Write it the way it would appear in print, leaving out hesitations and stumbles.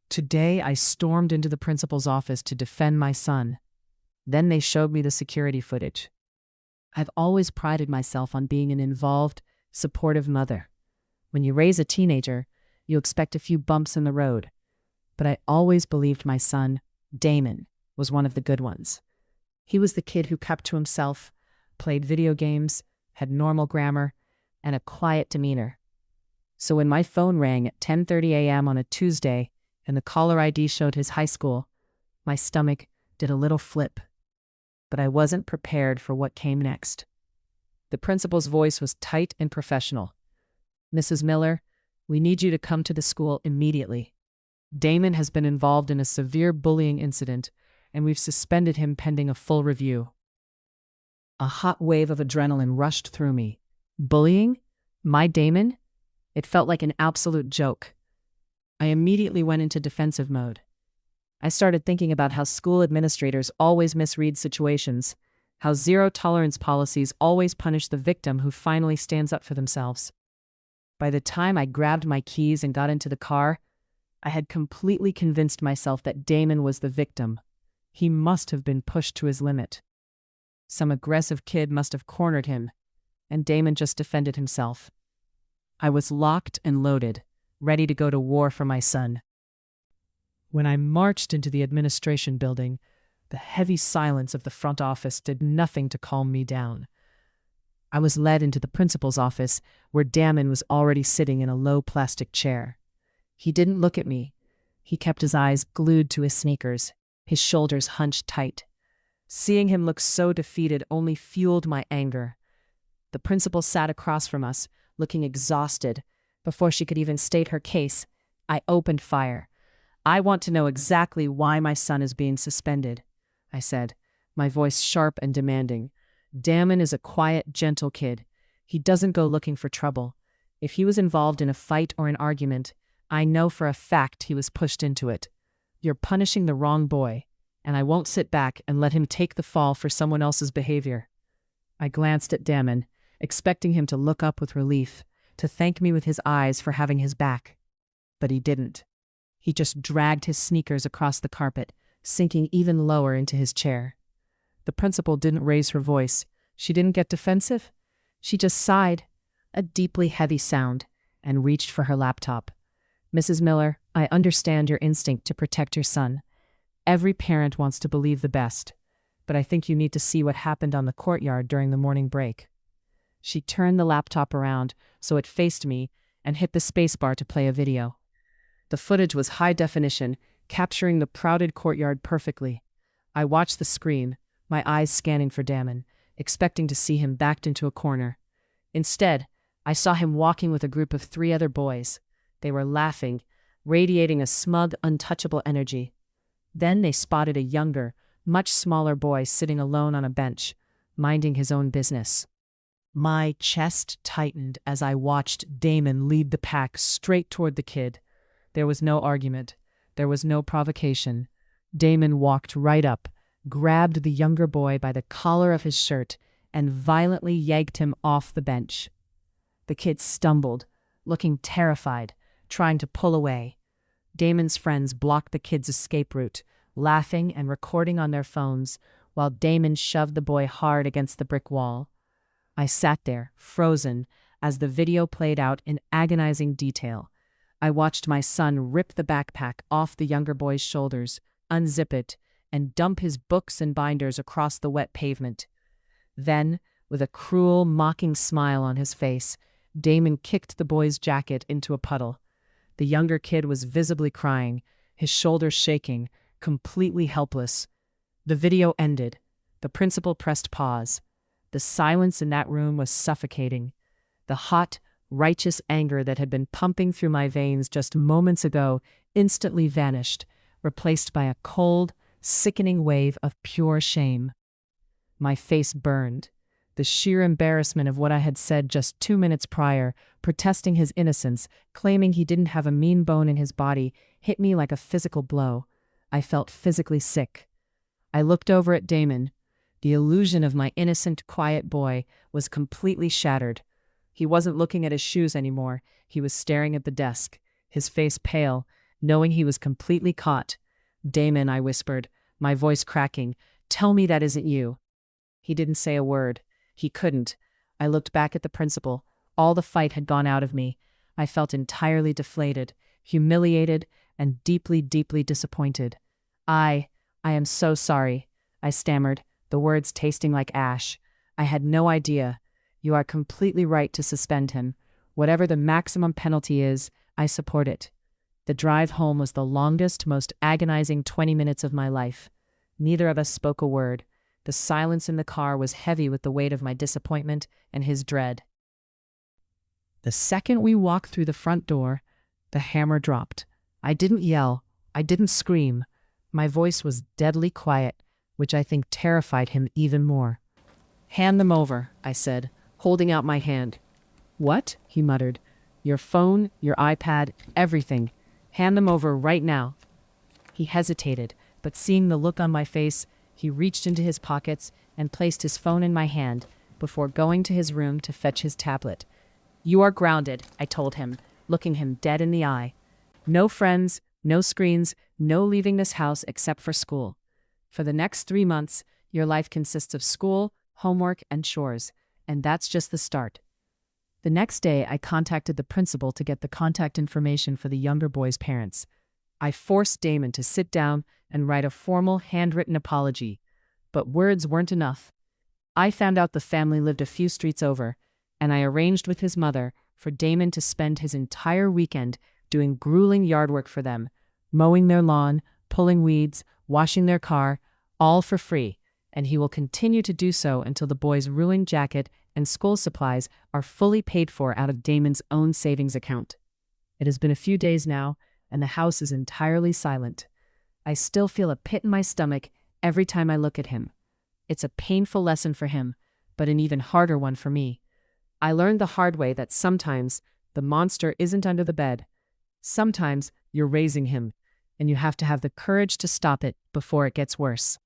Today, I stormed into the principal's office to defend my son. Then they showed me the security footage. I've always prided myself on being an involved, supportive mother. When you raise a teenager, you expect a few bumps in the road. But I always believed my son, Damon, was one of the good ones. He was the kid who kept to himself, played video games, had normal grammar, and a quiet demeanor. So when my phone rang at 10:30 a.m. on a Tuesday and the caller ID showed his high school, my stomach did a little flip. But I wasn't prepared for what came next. The principal's voice was tight and professional. "Mrs. Miller, we need you to come to the school immediately. Damon has been involved in a severe bullying incident, and we've suspended him pending a full review." A hot wave of adrenaline rushed through me. Bullying? My Damon? It felt like an absolute joke. I immediately went into defensive mode. I started thinking about how school administrators always misread situations, how zero-tolerance policies always punish the victim who finally stands up for themselves. By the time I grabbed my keys and got into the car, I had completely convinced myself that Damon was the victim. He must have been pushed to his limit. Some aggressive kid must have cornered him, and Damon just defended himself. I was locked and loaded, ready to go to war for my son. When I marched into the administration building, the heavy silence of the front office did nothing to calm me down. I was led into the principal's office, where Damon was already sitting in a low plastic chair. He didn't look at me. He kept his eyes glued to his sneakers, his shoulders hunched tight. Seeing him look so defeated only fueled my anger. The principal sat across from us, looking exhausted. Before she could even state her case, I opened fire. "I want to know exactly why my son is being suspended," I said, my voice sharp and demanding. "Damon is a quiet, gentle kid. He doesn't go looking for trouble. If he was involved in a fight or an argument, I know for a fact he was pushed into it. You're punishing the wrong boy, and I won't sit back and let him take the fall for someone else's behavior." I glanced at Damon, expecting him to look up with relief, to thank me with his eyes for having his back. But he didn't. He just dragged his sneakers across the carpet, sinking even lower into his chair. The principal didn't raise her voice. She didn't get defensive. She just sighed, a deeply heavy sound, and reached for her laptop. "Mrs. Miller, I understand your instinct to protect your son. Every parent wants to believe the best, but I think you need to see what happened on the courtyard during the morning break." She turned the laptop around so it faced me and hit the spacebar to play a video. The footage was high definition, capturing the crowded courtyard perfectly. I watched the screen, my eyes scanning for Damon, expecting to see him backed into a corner. Instead, I saw him walking with a group of 3 other boys. They were laughing, radiating a smug, untouchable energy. Then they spotted a younger, much smaller boy sitting alone on a bench, minding his own business. My chest tightened as I watched Damon lead the pack straight toward the kid. There was no argument. There was no provocation. Damon walked right up, grabbed the younger boy by the collar of his shirt, and violently yanked him off the bench. The kid stumbled, looking terrified, trying to pull away. Damon's friends blocked the kid's escape route, laughing and recording on their phones, while Damon shoved the boy hard against the brick wall. I sat there, frozen, as the video played out in agonizing detail. I watched my son rip the backpack off the younger boy's shoulders, unzip it, and dump his books and binders across the wet pavement. Then, with a cruel, mocking smile on his face, Damon kicked the boy's jacket into a puddle. The younger kid was visibly crying, his shoulders shaking, completely helpless. The video ended. The principal pressed pause. The silence in that room was suffocating. The hot, righteous anger that had been pumping through my veins just moments ago instantly vanished, replaced by a cold, sickening wave of pure shame. My face burned. The sheer embarrassment of what I had said just 2 minutes prior, protesting his innocence, claiming he didn't have a mean bone in his body, hit me like a physical blow. I felt physically sick. I looked over at Damon. The illusion of my innocent, quiet boy was completely shattered. He wasn't looking at his shoes anymore. He was staring at the desk, his face pale, knowing he was completely caught. "Damon," I whispered, my voice cracking, "tell me that isn't you." He didn't say a word. He couldn't. I looked back at the principal. All the fight had gone out of me. I felt entirely deflated, humiliated, and deeply, deeply disappointed. I am so sorry," I stammered, the words tasting like ash. "I had no idea. You are completely right to suspend him. Whatever the maximum penalty is, I support it." The drive home was the longest, most agonizing 20 minutes of my life. Neither of us spoke a word. The silence in the car was heavy with the weight of my disappointment and his dread. The second we walked through the front door, the hammer dropped. I didn't yell. I didn't scream. My voice was deadly quiet, which I think terrified him even more. "Hand them over," I said, holding out my hand. "What?" he muttered. "Your phone, your iPad, everything. Hand them over right now." He hesitated, but seeing the look on my face, he reached into his pockets and placed his phone in my hand before going to his room to fetch his tablet. "You are grounded," I told him, looking him dead in the eye. "No friends, no screens, no leaving this house except for school. For the next 3 months, your life consists of school, homework, and chores, and that's just the start." The next day, I contacted the principal to get the contact information for the younger boy's parents. I forced Damon to sit down and write a formal handwritten apology, but words weren't enough. I found out the family lived a few streets over, and I arranged with his mother for Damon to spend his entire weekend doing grueling yard work for them, mowing their lawn, pulling weeds, washing their car, all for free, and he will continue to do so until the boy's ruined jacket and school supplies are fully paid for out of Damon's own savings account. It has been a few days now, and the house is entirely silent. I still feel a pit in my stomach every time I look at him. It's a painful lesson for him, but an even harder one for me. I learned the hard way that sometimes the monster isn't under the bed. Sometimes you're raising him, and you have to have the courage to stop it before it gets worse.